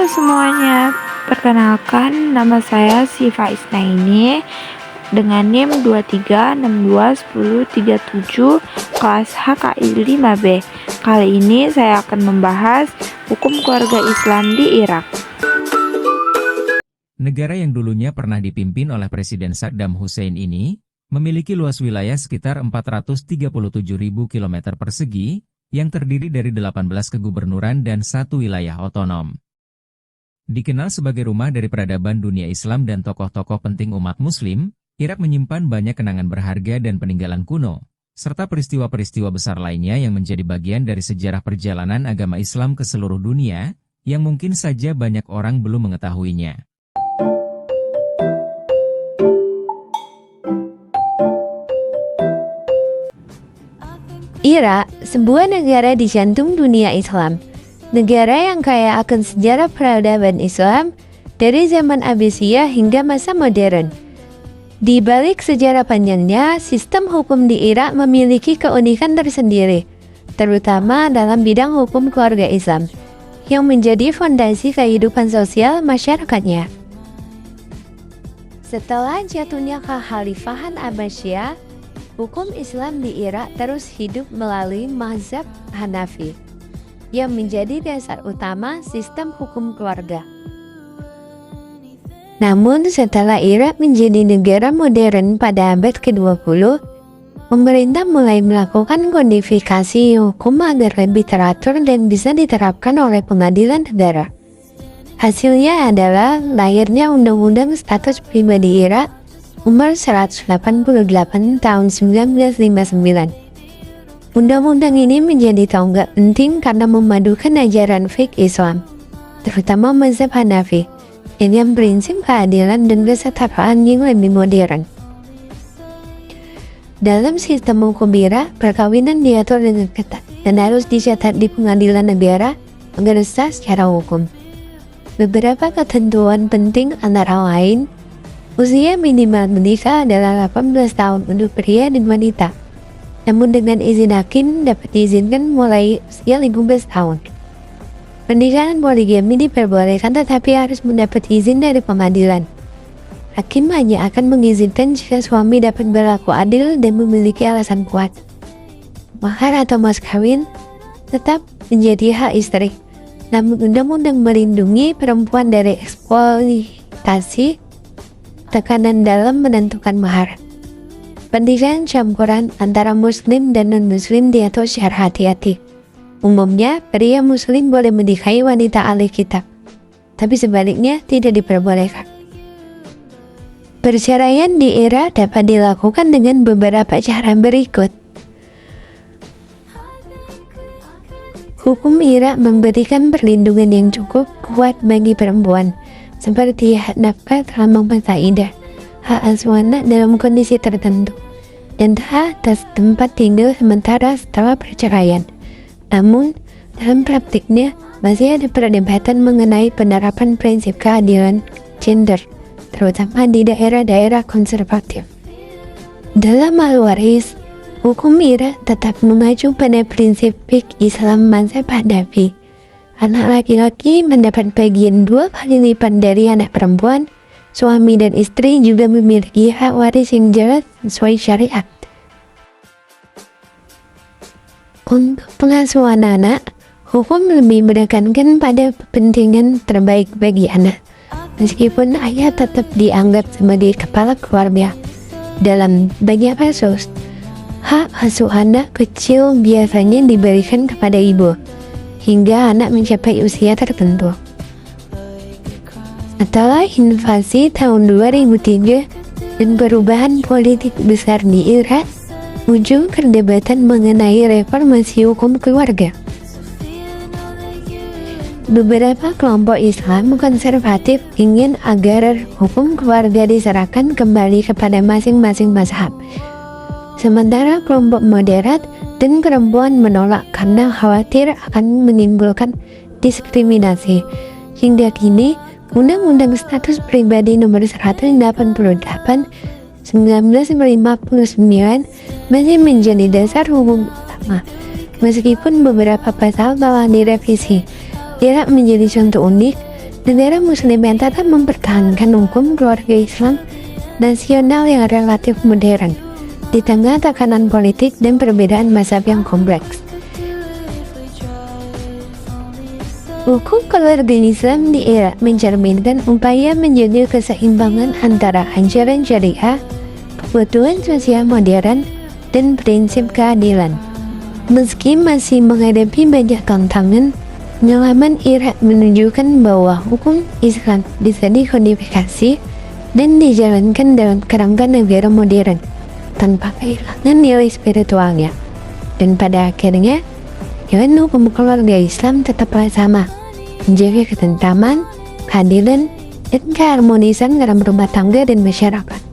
semuanya, perkenalkan nama saya Siva Isnaini dengan NIM 23621037 kelas HKI 5B. Kali ini saya akan membahas hukum keluarga Islam di Irak. Negara yang dulunya pernah dipimpin oleh Presiden Saddam Hussein ini memiliki luas wilayah sekitar 437.000 km persegi yang terdiri dari 18 kegubernuran dan 1 wilayah otonom. Dikenal sebagai rumah dari peradaban dunia Islam dan tokoh-tokoh penting umat Muslim, Irak menyimpan banyak kenangan berharga dan peninggalan kuno, serta peristiwa-peristiwa besar lainnya yang menjadi bagian dari sejarah perjalanan agama Islam ke seluruh dunia, yang mungkin saja banyak orang belum mengetahuinya. Irak, sebuah negara di jantung dunia Islam. Negara yang kaya akan sejarah peradaban Islam dari zaman Abbasiyah hingga masa modern. Di balik sejarah panjangnya, sistem hukum di Irak memiliki keunikan tersendiri, terutama dalam bidang hukum keluarga Islam, yang menjadi fondasi kehidupan sosial masyarakatnya. Setelah jatuhnya kekhalifahan Abbasiyah, hukum Islam di Irak terus hidup melalui mazhab Hanafi, yang menjadi dasar utama sistem hukum keluarga. Namun setelah Irak menjadi negara modern pada abad ke-20, pemerintah mulai melakukan kodifikasi hukum agar lebih teratur dan bisa diterapkan oleh pengadilan negara. Hasilnya adalah lahirnya Undang-Undang Status Pribadi Irak Nomor 188 tahun 1959. Undang-undang ini menjadi tonggak penting karena memadukan ajaran fiqh Islam, terutama mazhab Hanafi, dengan prinsip keadilan dan kesetaraan yang lebih modern. Dalam sistem hukum Irak, perkawinan diatur dengan ketat dan harus dicatat di pengadilan negara agar sah secara hukum. Beberapa ketentuan penting antara lain, usia minimal menikah adalah 18 tahun untuk pria dan wanita. Namun dengan izin hakim dapat diizinkan mulai usia 15 tahun. Pernikahan poligami diperbolehkan tetapi harus mendapat izin dari pengadilan. Hakim hanya akan mengizinkan jika suami dapat berlaku adil dan memiliki alasan kuat. Mahar atau mas kawin tetap menjadi hak istri. Namun undang-undang melindungi perempuan dari eksploitasi tekanan dalam menentukan mahar. Pernikahan campuran antara muslim dan non-muslim diatur secara hati-hati. Umumnya, pria muslim boleh menikahi wanita ahli kitab, tapi sebaliknya tidak diperbolehkan. Perceraian di Irak dapat dilakukan dengan beberapa cara berikut. Hukum Irak memberikan perlindungan yang cukup kuat bagi perempuan, seperti hak nafkah selama masa iddah, hak asuh anak dalam kondisi tertentu, dan hak atas tempat tinggal sementara setelah perceraian. Namun, dalam praktiknya masih ada perdebatan mengenai penerapan prinsip keadilan gender, terutama di daerah-daerah konservatif. Dalam al-waris, hukum Irak tetap mengacu pada prinsip fiqh Islam mazhab Hanafi. Anak laki-laki mendapat bagian 2 kali lipat dari anak perempuan. Suami dan istri juga memiliki hak waris yang jelas sesuai syariat. Untuk pengasuhan anak, hukum lebih menekankan pada kepentingan terbaik bagi anak, meskipun ayah tetap dianggap sebagai kepala keluarga. Dalam banyak kasus, hak asuh anak kecil biasanya diberikan kepada ibu, hingga anak mencapai usia tertentu. Setelah invasi tahun 2003 dan perubahan politik besar di Irak, muncul perdebatan mengenai reformasi hukum keluarga. Beberapa kelompok Islam konservatif ingin agar hukum keluarga diserahkan kembali kepada masing-masing mazhab. Sementara kelompok moderat dan perempuan menolak karena khawatir akan menimbulkan diskriminasi. Hingga kini, Undang-Undang Status Pribadi Nomor 188 1959 masih menjadi dasar hukum utama. Meskipun beberapa pasal telah direvisi, Irak menjadi contoh unik Negara Muslim yang tetap mempertahankan hukum keluarga Islam nasional yang relatif modern di tengah tekanan politik dan perbedaan mazhab yang kompleks. Hukum keluarga Islam di Irak mencerminkan upaya menjaga keseimbangan antara ajaran syariah, kebutuhan sosial modern, dan prinsip keadilan. Meski masih menghadapi banyak tantangan, pengalaman Irak menunjukkan bahwa hukum Islam bisa dikodifikasi dan dijalankan dalam kerangka negara modern tanpa kehilangan nilai spiritualnya. Dan pada akhirnya, jalan hukum keluarga Islam tetaplah sama, menjaga ketentraman, keadilan, dan keharmonisan dalam rumah tangga dan masyarakat.